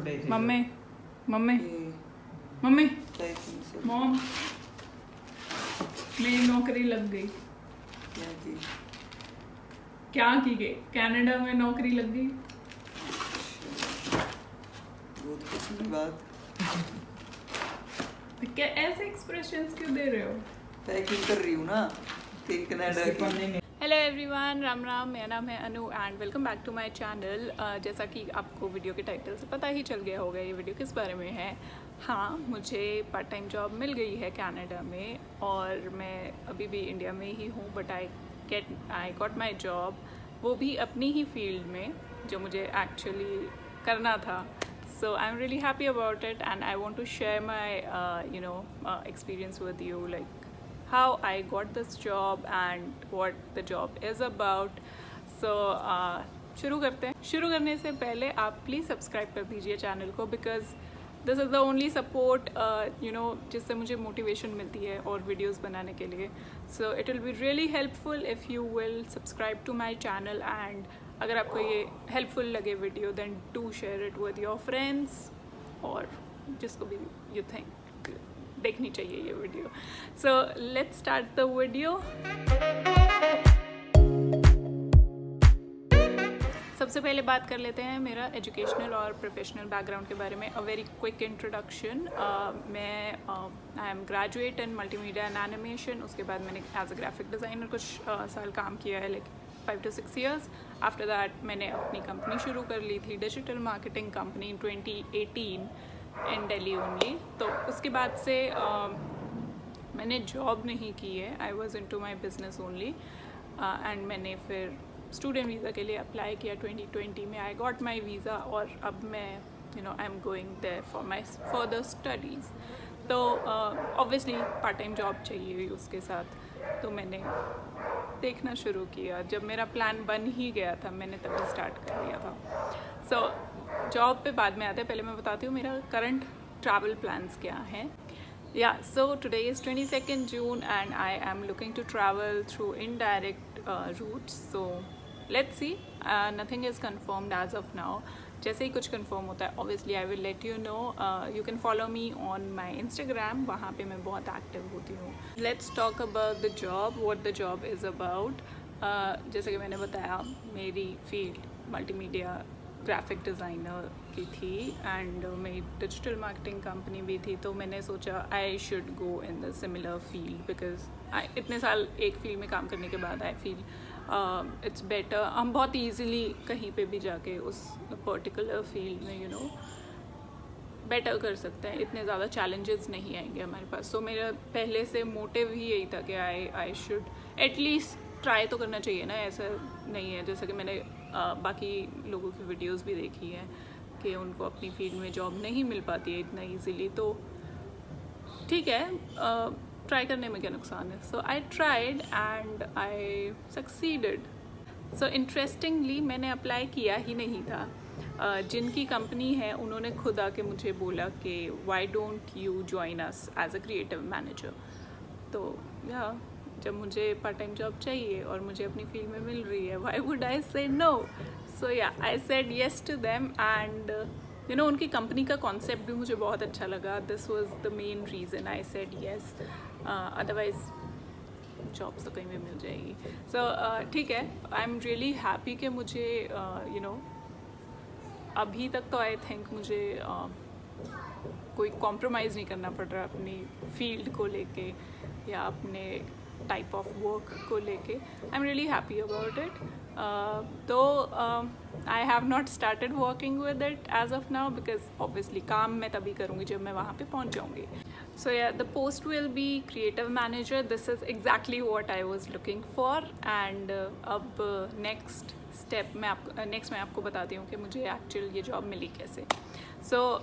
Mummy mummy mummy mom मेरी नौकरी लग गई। क्या की गई? कनाडा में नौकरी लग गई। बहुत खुशी की बात। क्या ऐसे एक्सप्रेशंस क्यों दे रहे हो? पैकिंग कर रही हूँ ना तेरी कनाडा की। Hello everyone, Ram Ram. मेरा नाम है Anu and welcome back to my channel. जैसा कि आपको वीडियो के टाइटल से पता ही चल गया होगा ये वीडियो किस बारे में है। हाँ, मुझे पार्ट टाइम जॉब मिल गई है कनाडा में और मैं अभी भी इंडिया में ही हूँ, but I got my job, वो भी अपनी ही फील्ड में जो मुझे एक्चुअली करना था। So I'm really happy about it and I want to share my experience with you, like how I got this job and what the job is about. So शुरू करते हैं। शुरू करने से पहले आप प्लीज़ सब्सक्राइब कर दीजिए चैनल को, because this is the only support जिससे मुझे मोटिवेशन मिलती है और वीडियोस बनाने के लिए। So it will be really helpful if you will subscribe to my channel and अगर आपको ये हेल्पफुल लगे video then do share it with your friends और जिसको भी यू थिंक देखनी चाहिए ये video. So let's start the video. सबसे पहले बात कर लेते हैं मेरा एजुकेशनल और प्रोफेशनल बैकग्राउंड के बारे में। A very quick introduction. मैं I am graduate in multimedia and animation. उसके बाद मैंने एज अ ग्राफिक डिज़ाइनर कुछ साल काम किया है, like 5 to 6 years. After that मैंने अपनी कंपनी शुरू कर ली थी, digital marketing company, 2018 in Delhi only. तो उसके बाद से मैंने जॉब नहीं की है। I was into my business only and मैंने फिर स्टूडेंट वीज़ा के लिए अप्लाई किया 2020 में। आई गॉट माई वीज़ा और अब मैं I am going there for my further studies. तो ऑब्वियसली पार्ट टाइम जॉब चाहिए उसके साथ, तो मैंने देखना शुरू किया। जब मेरा प्लान बन ही गया था मैंने तभी स्टार्ट कर दिया था। सो जॉब पे बाद में आते हैं, पहले मैं बताती हूँ मेरा करंट ट्रैवल प्लान्स क्या हैं। Yeah so today is 22nd June and I am looking to travel through indirect routes. So let's see, nothing is confirmed as of now. जैसे ही कुछ कंफर्म होता है obviously I will let you know. You can follow me on my Instagram, वहाँ पे मैं बहुत active होती हूँ। Let's talk about the job, what the job is about. जैसे कि मैंने बताया मेरी फील्ड मल्टीमीडिया ग्राफिक डिज़ाइनर की थी एंड मेरी डिजिटल मार्केटिंग कंपनी भी थी। तो मैंने सोचा I should go in the similar field, because इतने साल एक फील्ड में काम करने के बाद आई फील इट्स बेटर। हम बहुत ईजीली कहीं पे भी जाके उस पर्टिकुलर फील्ड में बेटर कर सकते हैं, इतने ज़्यादा चैलेंजेस नहीं आएंगे हमारे पास। सो मेरा पहले से मोटिव ही यही था कि आई शुड एटलीस्ट ट्राई तो करना चाहिए ना। ऐसा नहीं है, जैसा कि मैंने बाकी लोगों की वीडियोस भी देखी हैं कि उनको अपनी फील्ड में जॉब नहीं मिल पाती है इतना ईजीली, तो ठीक है, ट्राई करने में क्या नुकसान है। So I tried and I succeeded. So interestingly मैंने अप्लाई किया ही नहीं था। जिनकी कंपनी है उन्होंने खुद आके मुझे बोला कि why don't you join us as a creative manager. तो या जब मुझे पार्ट टाइम जॉब चाहिए और मुझे अपनी फील्ड में मिल रही है, वाई वुड आई से no. So yeah I said yes to them and उनकी कंपनी का कॉन्सेप्ट भी मुझे बहुत अच्छा लगा। This was the main reason I said yes, otherwise jobs तो कहीं भी मिल जाएगी। सो ठीक है, आई एम रियली हैप्पी कि मुझे अभी तक तो आई थिंक मुझे कोई कॉम्प्रोमाइज़ नहीं करना पड़ रहा अपनी फील्ड को लेके या अपने टाइप ऑफ वर्क को लेके। I am really happy about it. तो I have not started working with it as of now, because obviously काम मैं तभी करूँगी जब मैं वहाँ पे पहुँच जाऊँगी। सो या the post will be creative manager. This is exactly what I was looking for and अब नेक्स्ट स्टेप मैं आपको बताती हूँ कि मुझे एक्चुअल ये जॉब मिली कैसे। सो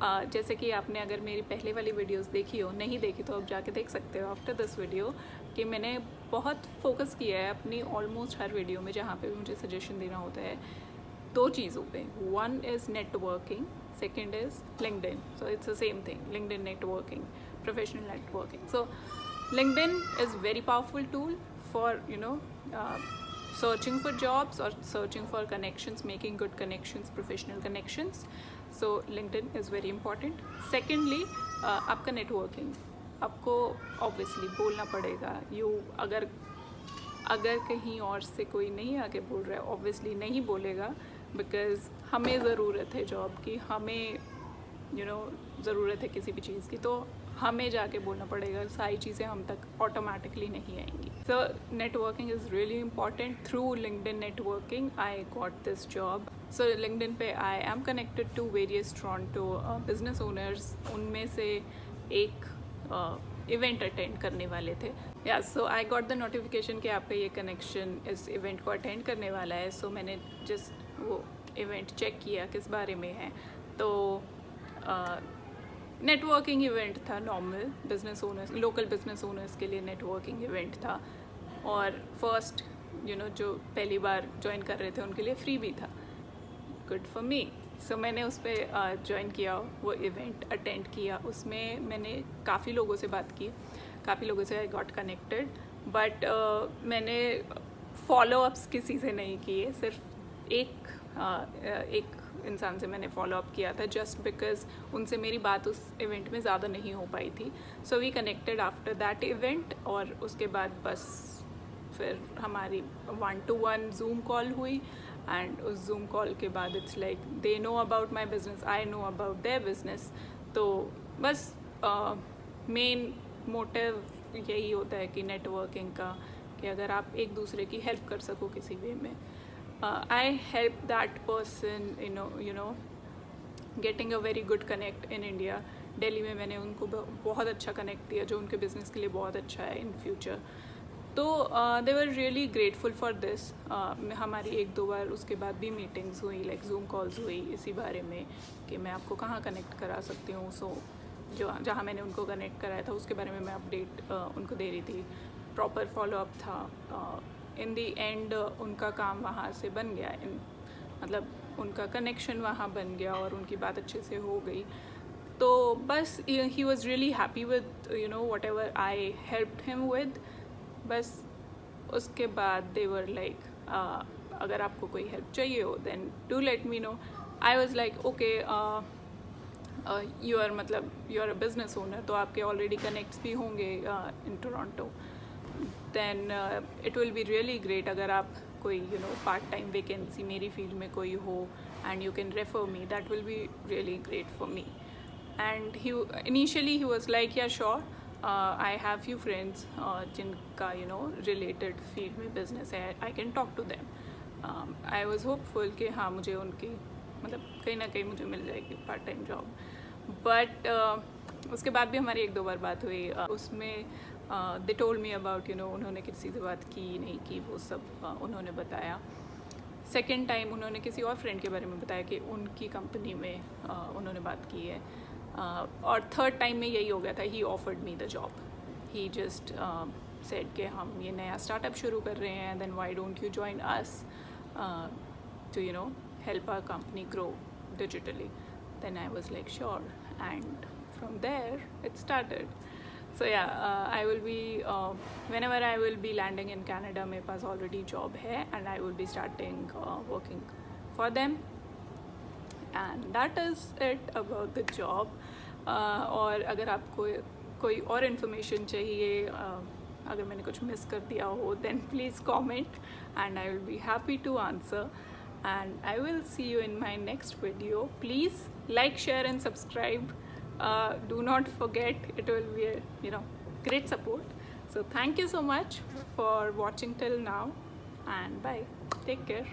जैसे कि आपने अगर मेरी पहले वाली वीडियोस देखी हो, नहीं देखी तो आप जाके देख सकते हो आफ्टर दिस वीडियो, कि मैंने बहुत फोकस किया है अपनी ऑलमोस्ट हर वीडियो में जहाँ पे भी मुझे सजेशन देना होता है 2 चीज़ों पे। One is networking, second is LinkedIn. So it's the same thing, LinkedIn networking, professional networking. So LinkedIn is very powerful tool for searching for jobs or searching for connections, making good connections, professional connections. So LinkedIn is very important. Secondly आपका networking, आपको obviously बोलना पड़ेगा. अगर कहीं और से कोई नहीं आके बोल रहा है, ऑब्वियसली नहीं बोलेगा, बिकॉज हमें ज़रूरत है जॉब की, हमें ज़रूरत है किसी भी चीज़ की, तो हमें जाके बोलना पड़ेगा. सारी चीज़ें हम तक ऑटोमेटिकली नहीं आएंगी. So networking is really important. Through LinkedIn networking I got this job. So LinkedIn पे I am connected to various Toronto business owners. उनमें से एक इवेंट अटेंड करने वाले थे. Yeah so I got the notification कि आपका ये कनेक्शन इस इवेंट को अटेंड करने वाला है. सो मैंने जस्ट वो इवेंट चेक किया किस बारे में है. तो नेटवर्किंग इवेंट था, normal business owners, local business owners के लिए नेटवर्किंग इवेंट था. और फर्स्ट जो पहली बार ज्वाइन कर रहे थे उनके लिए फ्री भी था. Good for me. सो मैंने उस पर ज्वाइन किया, वो इवेंट अटेंड किया. उसमें मैंने काफ़ी लोगों से बात की, काफ़ी लोगों से आई गॉट कनेक्टेड. बट मैंने फॉलोअप्स किसी से नहीं किए. सिर्फ एक इंसान से मैंने फॉलोअप किया था, जस्ट बिकॉज उनसे मेरी बात उस इवेंट में ज़्यादा नहीं हो पाई थी. So we connected after that event. और उसके बाद बस फिर हमारी 1-to-1 जूम कॉल हुई. एंड उस जूम कॉल के बाद it's like they know about my business, I know about their business. तो बस मेन मोटिव यही होता है कि नेटवर्किंग का, कि अगर आप एक दूसरे की हेल्प कर सको किसी वे में. I help that person getting a very good connect in India. Delhi में मैंने उनको बहुत अच्छा कनेक्ट दिया, जो उनके बिज़नेस के लिए बहुत अच्छा है इन फ्यूचर. तो they were really grateful for this. हमारी 1-2 बार उसके बाद भी मीटिंग्स हुई, लाइक जूम कॉल्स हुई इसी बारे में कि मैं आपको कहाँ कनेक्ट करा सकती हूँ. सो जहाँ मैंने उनको कनेक्ट कराया था उसके बारे में मैं अपडेट उनको दे रही थी. प्रॉपर फॉलोअप था. इन दी एंड उनका काम वहाँ से बन गया. मतलब उनका कनेक्शन वहाँ बन गया और उनकी बात अच्छे से हो गई. तो बस he was really happy with what ever I helped him with. बस उसके बाद दे वर लाइक अगर आपको कोई हेल्प चाहिए हो then do let me know. I was like okay, you are a business owner, तो आपके ऑलरेडी कनेक्ट्स भी होंगे in Toronto. Then it will be really great अगर आप कोई पार्ट टाइम वैकेंसी मेरी फील्ड में कोई हो and you can refer me. That will be really great for me. And initially he was like yeah sure. I have few friends जिनका related field में business है, I can talk to them. I was hopeful कि हाँ मुझे उनकी कहीं ना कहीं मुझे मिल जाएगी पार्ट टाइम जॉब. बट उसके बाद भी हमारी 1-2 बार बात हुई. उसमें दे टोल्ड मी अबाउट उन्होंने किसी से बात की नहीं की, वो सब उन्होंने बताया. सेकेंड टाइम उन्होंने किसी और फ्रेंड के बारे में बताया कि उनकी कंपनी में उन्होंने बात की है. और थर्ड टाइम में यही हो गया था. He offered me the job. He just said कि हम ये नया स्टार्टअप शुरू कर रहे हैं, then why don't you join us to help our company grow digitally. Then I was like sure and from there it started. So yeah I will be whenever I will be landing in Canada, मेरे पास already job है and I will be starting working for them. And that is it about the job. और अगर आपको कोई और information चाहिए, अगर मैंने कुछ मिस कर दिया हो, then please comment and I will be happy to answer. And I will see you in my next video. Please like, share and subscribe. Do not forget, it will be a great support. So thank you so much for watching till now and bye. Take care.